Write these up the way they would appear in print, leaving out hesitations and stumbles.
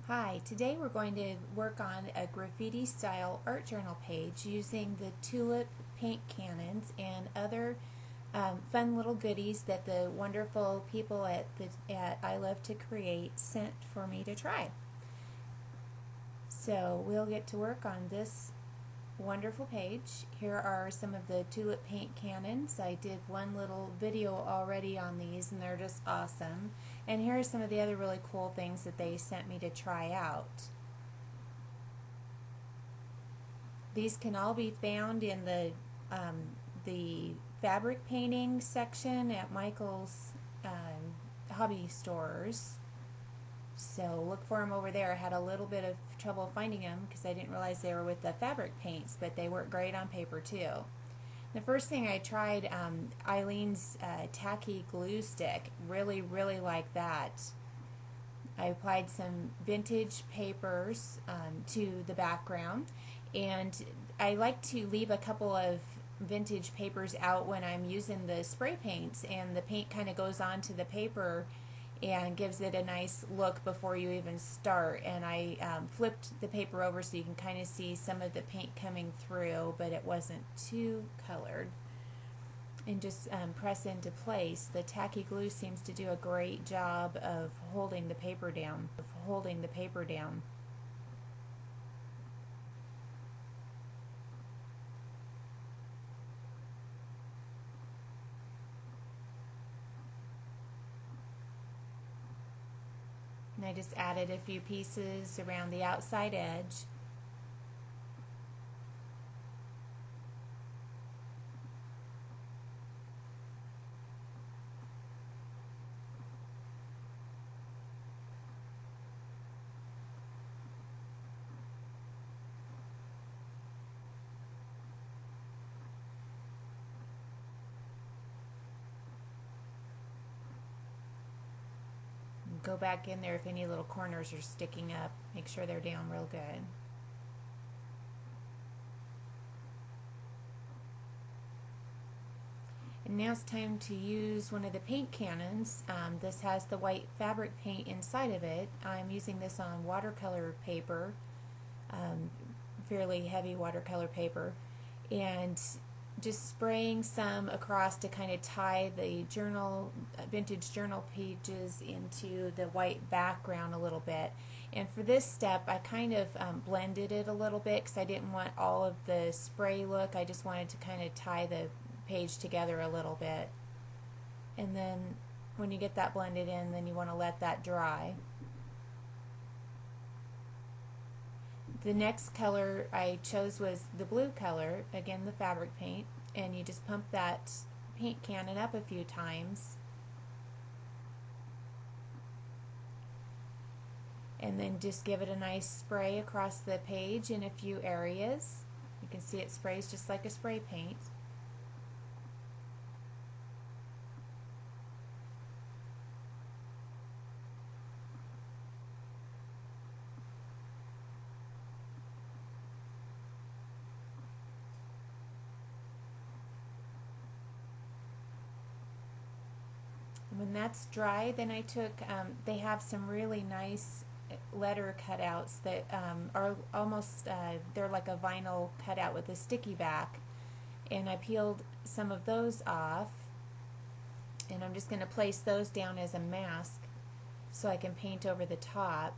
Hi, today we're going to work on a graffiti style art journal page using the Tulip paint cannons and other fun little goodies that the wonderful people at I Love to Create sent for me to try. So we'll get to work on this wonderful page. Here are some of the tulip paint cannons. I did one little video already on these and they're just awesome. And here are some of the other really cool things that they sent me to try out. These can all be found in the fabric painting section at Michael's hobby stores. So look for them over there. I had a little bit of trouble finding them because I didn't realize they were with the fabric paints, but they work great on paper too. The first thing I tried, Eileen's tacky glue stick. Really like that. I applied some vintage papers to the background, and I like to leave a couple of vintage papers out when I'm using the spray paints, and the paint kind of goes onto the paper and gives it a nice look before you even start. And I flipped the paper over so you can kind of see some of the paint coming through, but it wasn't too colored. And just press into place. The tacky glue seems to do a great job of holding the paper down. And I just added a few pieces around the outside edge. Go back in there if any little corners are sticking up. Make sure they're down real good. And now it's time to use one of the paint cannons. This has the white fabric paint inside of it. I'm using this on watercolor paper, fairly heavy watercolor paper, and just spraying some across to kind of tie the vintage journal pages into the white background a little bit. And for this step, I kind of blended it a little bit because I didn't want all of the spray look. I just wanted to kind of tie the page together a little bit. And then when you get that blended in, then you want to let that dry. The next color I chose was the blue color, again the fabric paint, and you just pump that paint cannon up a few times and then just give it a nice spray across the page in a few areas. You can see it sprays just like a spray paint. When that's dry, then I took, they have some really nice letter cutouts that are almost, they're like a vinyl cutout with a sticky back. And I peeled some of those off, and I'm just going to place those down as a mask so I can paint over the top.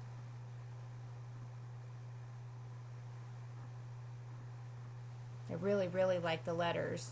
I really like the letters.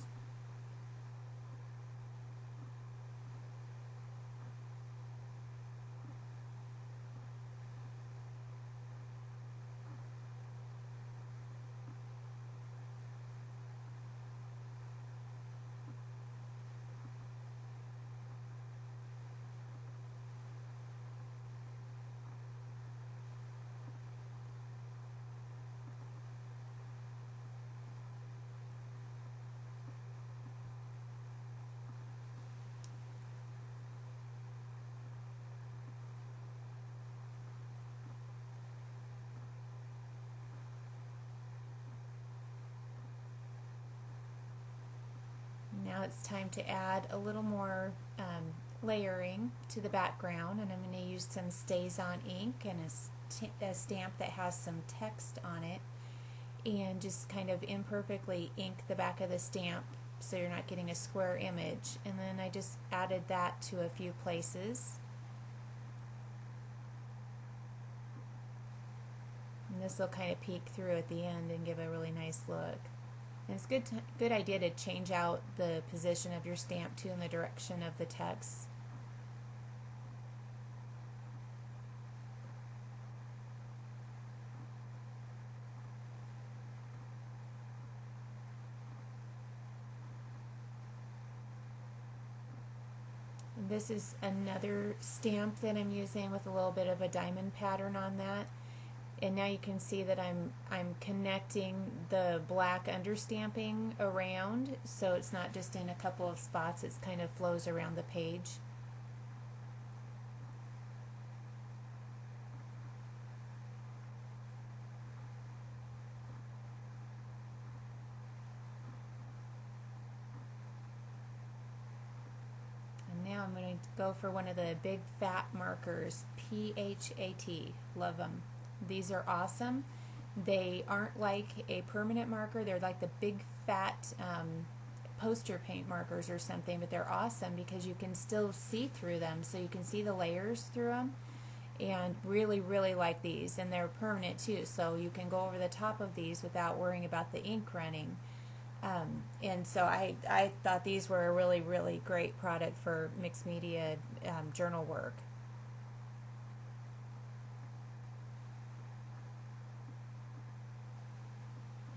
Now it's time to add a little more layering to the background, and I'm going to use some Stays On ink and a stamp that has some text on it, and just kind of imperfectly ink the back of the stamp so you're not getting a square image. And then I just added that to a few places. And this will kind of peek through at the end and give a really nice look. And it's a good idea to change out the position of your stamp too in the direction of the text. And this is another stamp that I'm using with a little bit of a diamond pattern on that. And now you can see that I'm connecting the black understamping around, so it's not just in a couple of spots, it kind of flows around the page. And now I'm going to go for one of the big fat markers, PHAT. Love them. These are awesome. They aren't like a permanent marker. They're like the big fat poster paint markers or something, but they're awesome because you can still see through them, so you can see the layers through them. And really, really like these. And they're permanent too, so you can go over the top of these without worrying about the ink running. And so I thought these were a really, really great product for mixed media journal work.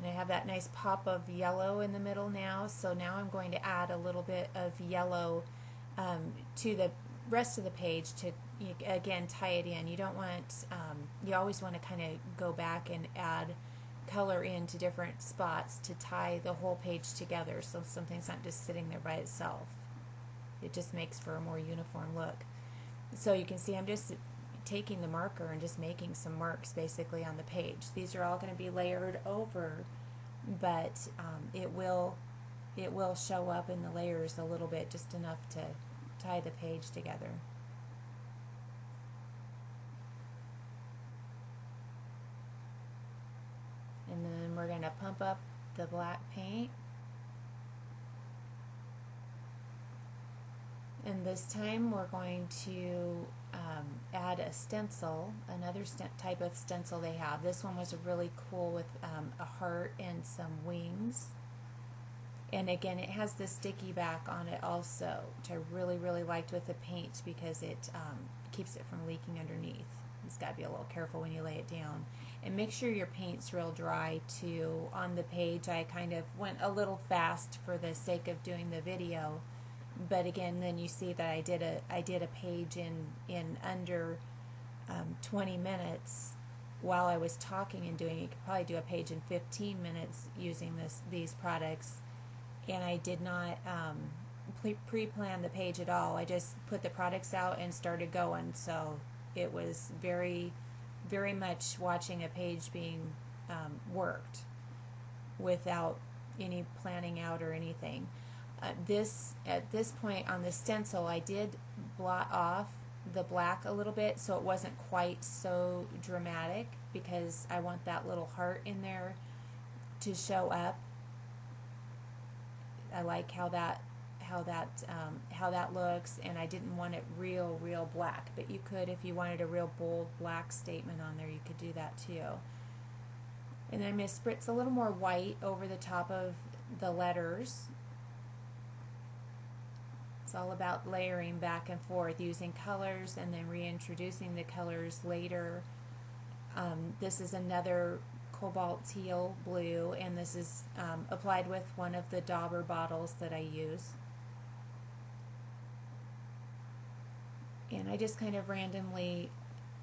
And I have that nice pop of yellow in the middle now, so now I'm going to add a little bit of yellow to the rest of the page to, again, tie it in. You don't want, you always want to kind of go back and add color into different spots to tie the whole page together so something's not just sitting there by itself. It just makes for a more uniform look. So you can see I'm just taking the marker and just making some marks basically on the page. These are all going to be layered over, but it will show up in the layers a little bit, just enough to tie the page together. And then we're going to pump up the black paint. And this time we're going to add a stencil, another type of stencil they have. This one was really cool with a heart and some wings. And again, it has the sticky back on it also, which I really, really liked with the paint because it keeps it from leaking underneath. You just got to be a little careful when you lay it down. And make sure your paint's real dry too. On the page, I kind of went a little fast for the sake of doing the video. But again, then you see that I did a page in under 20 minutes while I was talking and doing it. You could probably do a page in 15 minutes using these products. And I did not pre-plan the page at all. I just put the products out and started going. So it was very, very much watching a page being worked without any planning out or anything. At this point on the stencil, I did blot off the black a little bit so it wasn't quite so dramatic, because I want that little heart in there to show up. I like how that looks, and I didn't want it real black. But you could, if you wanted a real bold black statement on there, you could do that too. And then I'm going to spritz a little more white over the top of the letters. It's all about layering back and forth, using colors and then reintroducing the colors later. This is another cobalt teal blue, and this is applied with one of the dauber bottles that I use. And I just kind of randomly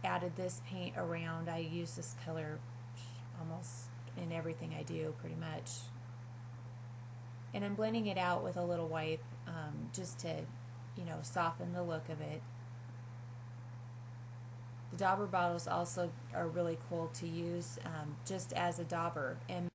added this paint around. I use this color almost in everything I do, pretty much. And I'm blending it out with a little wipe just to, soften the look of it. The dauber bottles also are really cool to use just as a dauber. And